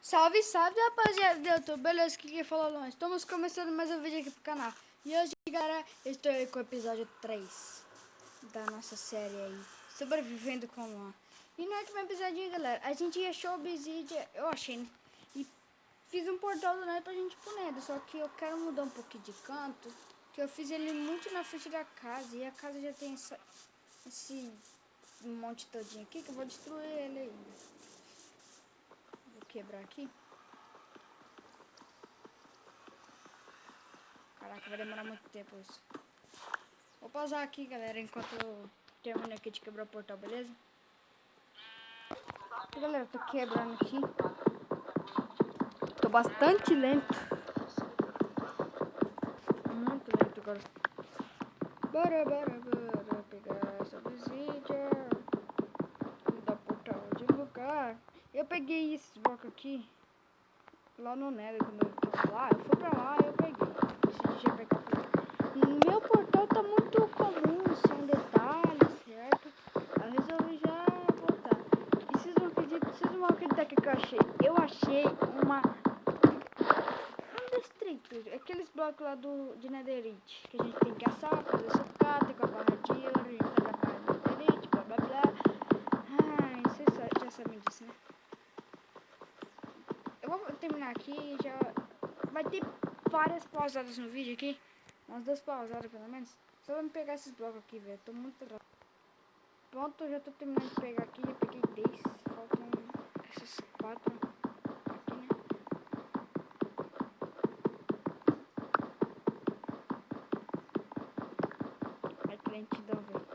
Salve, salve, rapaziada do YouTube, beleza? Que falou longe? Estamos começando mais um vídeo aqui pro canal. E hoje, galera, eu estou aí com o episódio 3 da nossa série aí, Sobrevivendo com Luan. E no último episódio, galera, a gente achou obsidian, eu achei, né? E fiz um portal do Nether pra gente ir pro Nether. Só que eu quero mudar um pouquinho de canto, que eu fiz ele muito na frente da casa. E a casa já tem esse monte todinho aqui, que eu vou destruir ele ainda. Vou quebrar aqui. Caraca, vai demorar muito tempo isso. Vou pausar aqui, galera, enquanto eu termino aqui de quebrar o portal, beleza? Galera, tô quebrando aqui. Tô bastante lento. Muito lento agora. Bora pegar essa obsidian. Mudar o portal de lugar. Eu peguei esse bloco aqui lá no Nether, quando eu tava lá. Eu fui pra lá e eu peguei. Esse GP aqui. Meu portal tá muito comum, sem detalhes, certo? Eu resolvi já botar. E vocês não vão acreditar que eu achei? Eu achei um distrito, aqueles blocos lá de Netherite, que a gente tem que assar, fazer sucata com a barra de ouro, a gente faz a barra de Netherite, blá blá blá. Ai, vocês já sabem disso, né? Eu vou terminar aqui, já vai ter várias pausadas no vídeo aqui. Umas 2 pausadas pelo menos. Só vamos pegar esses blocos aqui, velho. Tô muito atrasado. Pronto, já tô terminando de pegar aqui. Já peguei 10. Faltam esses 4 aqui, né? Ai, que lentidão, velho.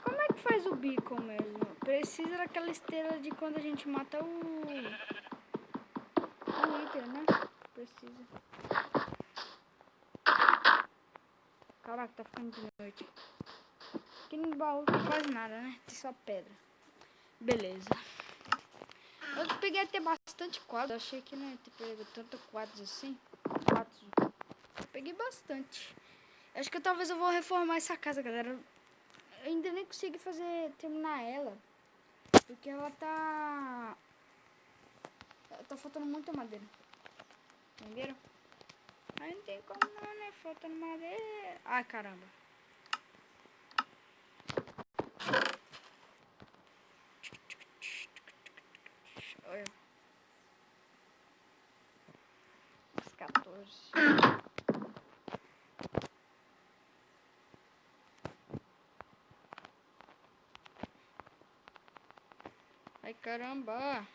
Como é que faz o bico mesmo? Precisa daquela esteira de quando a gente mata o Wither, né? Precisa. Caraca, tá ficando de noite. Aqui no baú tem quase nada, né? Tem só pedra. Beleza. Eu peguei até bastante quadros. Achei que não ia ter pego tanto quadros assim. Eu peguei bastante. Acho que talvez eu vou reformar essa casa, galera. Eu ainda nem consegui terminar ela. Porque ela tá faltando muita madeira. Entenderam? Aí não tem como não, né? Faltando madeira. Ai, caramba. Olha. 14. Ai, caramba.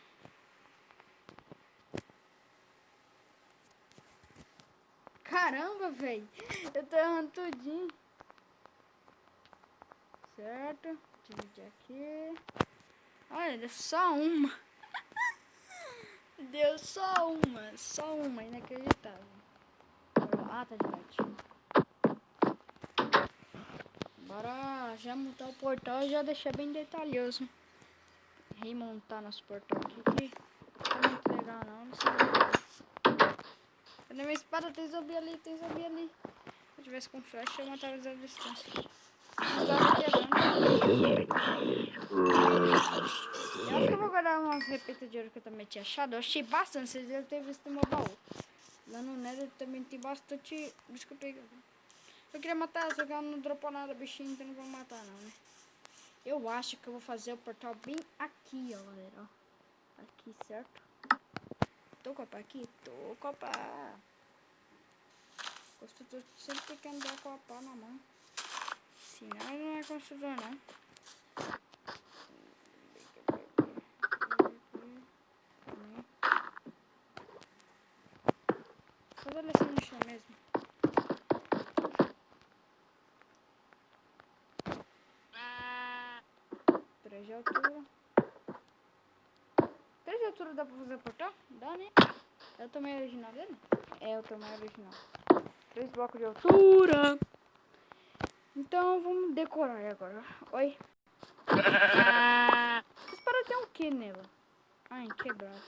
Caramba, velho. Eu tô errando tudinho. Certo. Dividir aqui. Olha, deu só uma. Deu só uma. Inacreditável. Ah, tá de noite. Bora já montar o portal e já deixar bem detalhoso. Remontar nosso portal aqui. Que não tá muito legal não sei. Cadê minha espada? Tem zumbi ali. Se eu tivesse com flash, eu matava eles à distância. Eu acho que eu vou guardar umas repetas de ouro que eu também tinha achado. Eu achei bastante, vocês devem ter visto no meu baú. Lá no Nether também tem bastante. Desculpa aí. Eu queria matar, só que ela não dropou nada, bichinho, então não vou matar não, né? Eu acho que eu vou fazer o portal bem aqui, ó, galera. Ó. Aqui, certo? Tô com a pá aqui? Tô com a pá. Construtor sempre tem que andar com a pá na mão. Senão ele não é construtor, não. Só vou descer no chão mesmo. 3 de altura. 3 de altura dá pra fazer portal? Dá, né? É o tamanho original dele? É o tamanho original. 3 blocos de altura. Então vamos decorar agora. Oi. Vocês param ter um que nela? Ai, quebrado.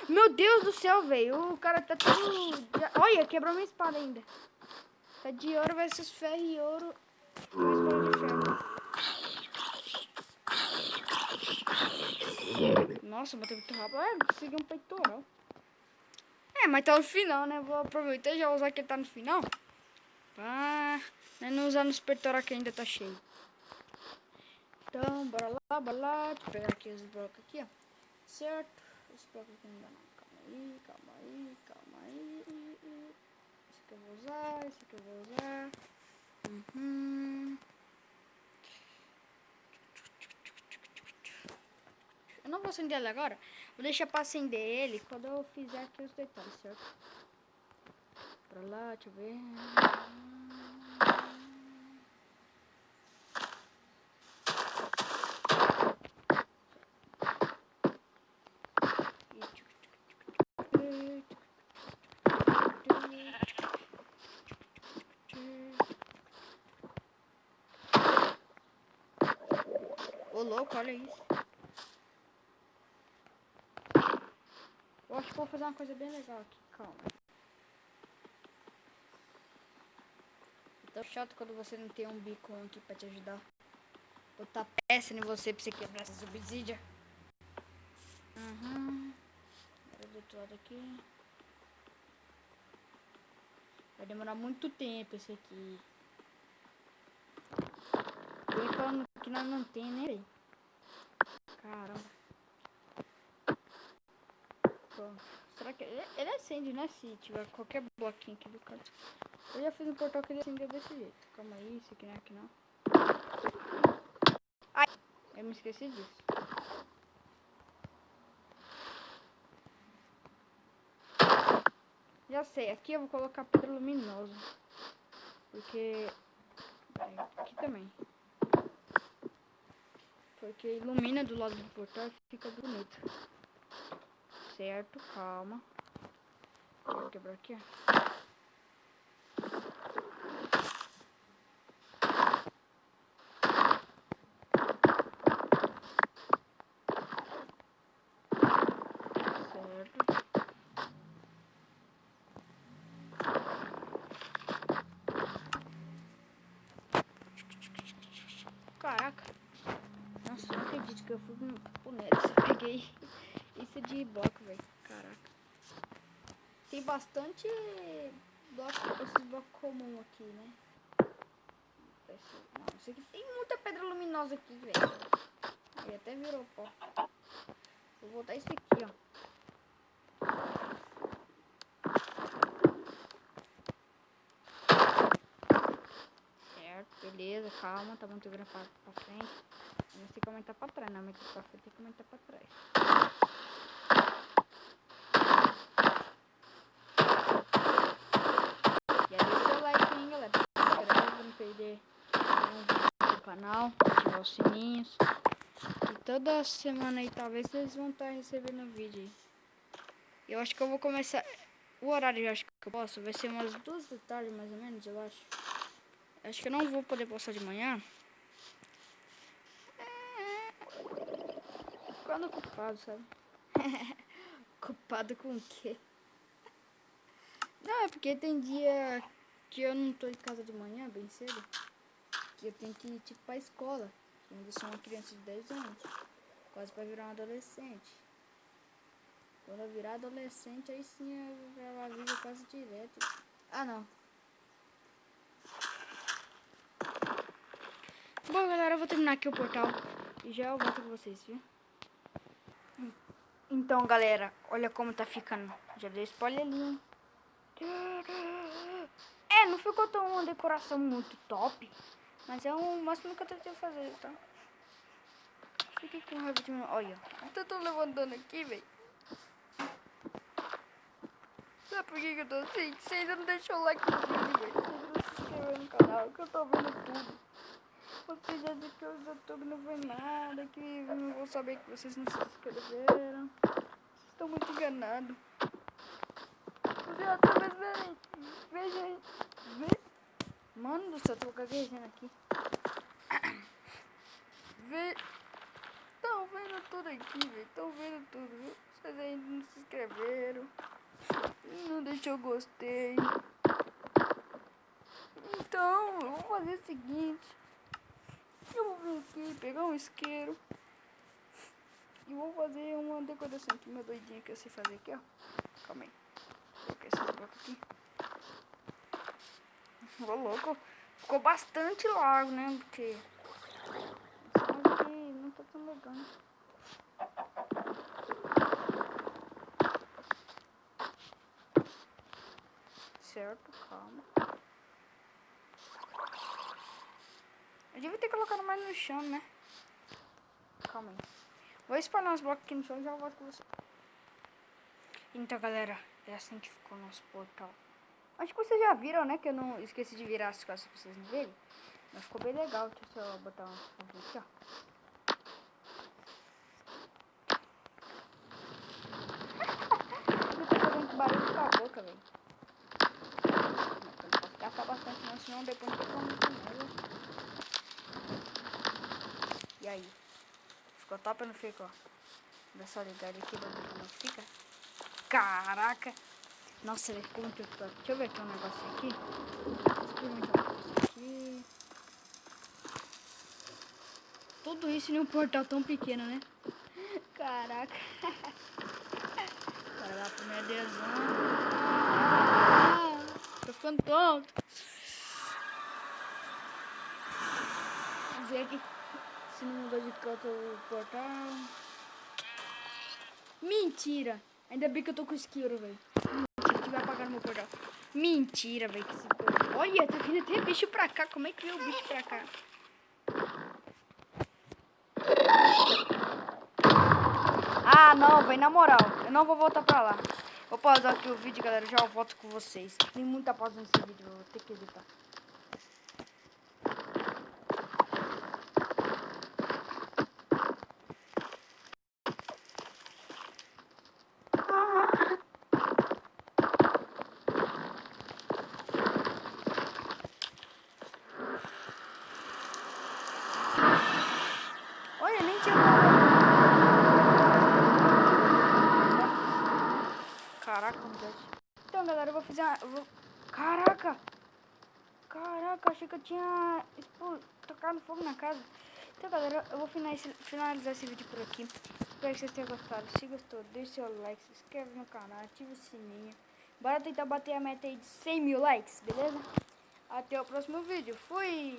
Meu Deus do céu, velho. O cara tá tudo... Olha, quebrou minha espada ainda. Tá de ouro versus ferro e ouro. Uma espada de ferro. Nossa, bateu muito rápido. Ah, consegui um peitoral. É, mas tá no final, né? Vou aproveitar e já usar que ele tá no final. Pra não usar nos peitoral que ainda tá cheio. Então, bora lá, bora lá. Deixa eu pegar aqui os blocos aqui, ó. Certo? Esse bloco aqui não dá não. Calma aí, calma aí, calma aí. Esse aqui eu vou usar, esse aqui eu vou usar. Eu não vou acender ele agora. Vou deixar pra acender ele quando eu fizer aqui os detalhes, certo? Pra lá, deixa eu ver. Ô louco, olha isso. Eu acho que vou fazer uma coisa bem legal aqui, calma. É tão chato quando você não tem um bico aqui pra te ajudar. Botar peça em você pra você quebrar essa obsidian. Agora do outro lado aqui. Vai demorar muito tempo esse aqui. Bem falando que nós não tem, né, velho? Caramba. Pronto. Será que ele acende, né? Se tiver qualquer bloquinho aqui do canto. Eu já fiz um portal que ele acendeu desse jeito. Calma aí, isso aqui não é aqui não. Ai! Eu me esqueci disso. Já sei, aqui eu vou colocar pedra luminosa. Porque... aqui também. Porque ilumina do lado do portal e fica bonito. Certo, calma. Vou quebrar aqui, ó. Certo. Caraca. Nossa, não acredito que eu fui pro Neres. Peguei isso de bloco, velho. Caraca. Tem bastante bloco, esses blocos comuns aqui, né? Não, isso aqui tem muita pedra luminosa aqui, velho. Ele até virou pó. Vou botar isso aqui, ó. Certo, beleza, calma, tá muito grande pra frente. Eu não sei como tá pra trás, não, mas pra frente tem como tá pra trás. Já deixa o seu like aí, galera. Se inscreve pra não perder nenhum vídeo do canal, ativar os sininhos. E toda semana aí, talvez vocês vão estar recebendo vídeo aí. Eu acho que eu vou começar. O horário eu acho que eu posso vai ser umas 2 da tarde, mais ou menos, eu acho. Acho que eu não vou poder postar de manhã. Ficando ocupado, sabe? Ocupado com o quê? Não, é porque tem dia que eu não tô em casa de manhã, bem cedo. Que eu tenho que ir, tipo, pra escola. Eu ainda sou uma criança de 10 anos. Quase pra virar um adolescente. Quando eu virar adolescente, aí sim eu vou gravar vídeo quase direto. Ah, não. Bom, galera, eu vou terminar aqui o portal. E já eu volto com vocês, viu? Então, galera, olha como tá ficando. Já dei spoiler ali, hein? É, não ficou tão uma decoração muito top. Mas é o máximo que eu tentei fazer, tá? Fiquei com raiva de mim. Olha, eu tô levantando aqui, velho. Sabe por que eu tô assim? Você ainda não deixou o like no vídeo, velho. Você não se inscreveu no canal, que eu tô vendo tudo. Vocês já dizem que o YouTube não foi nada, que eu não vou saber que vocês não se inscreveram. Vocês estão muito enganados. Vocês até verem. Vejam. Mano do céu, tô gaguejando aqui. Estão vendo tudo aqui, velho. Estão vendo tudo, viu? Vocês ainda não se inscreveram. Não deixou gostei. Então, eu vou fazer o seguinte. Eu vou vir aqui pegar um isqueiro. E vou fazer uma decoração aqui, meu doidinho, que eu sei fazer aqui, ó. Calma aí. Vou colocar esses blocos aqui. Ô, louco. Ficou bastante largo, né? Porque... Esse aqui não tá tão legal, né? Certo, calma. Eu devia ter colocado mais no chão, né? Calma aí. Vou espalhar uns blocos aqui no chão e já volto com você. Então, galera, é assim que ficou o nosso portal. Acho que vocês já viram, né? Que eu não esqueci de virar as costas pra vocês não verem. Mas ficou bem legal. Deixa eu só botar um pouquinho aqui, ó. Eu tô fazendo barulho com a boca, velho. Não posso gastar bastante não, senão depois não tem como comer. E aí? Ficou top ou não ficou? Dá só ligar aqui pra ver como fica. Caraca! Nossa, ele ficou muito top. Deixa eu ver aqui um negócio aqui. Experimentar um negócio aqui. Tudo isso em um portal tão pequeno, né? Caraca! Bora lá pro meu adesão. Tô ficando tonto. Vamos ver aqui se não mudou de canto o portal. Mentira! Ainda bem que eu tô com esquilo, velho. Mentira, que vai apagar no meu portal. Mentira, velho. Olha, tá vindo até bicho pra cá. Como é que veio o bicho pra cá? Ah, não, velho. Na moral, eu não vou voltar pra lá. Vou pausar aqui o vídeo, galera. Já volto com vocês. Tem muita pausa nesse vídeo, eu vou ter que editar. Olha, nem tinha... Caraca, então, galera, eu vou fazer uma... Caraca! Caraca, achei que eu tinha tocado fogo na casa. Então, galera, eu vou finalizar esse vídeo por aqui. Espero que vocês tenham gostado. Se gostou, deixe seu like, se inscreve no canal, ative o sininho. Bora tentar bater a meta aí de 100 mil likes, beleza? Até o próximo vídeo. Fui!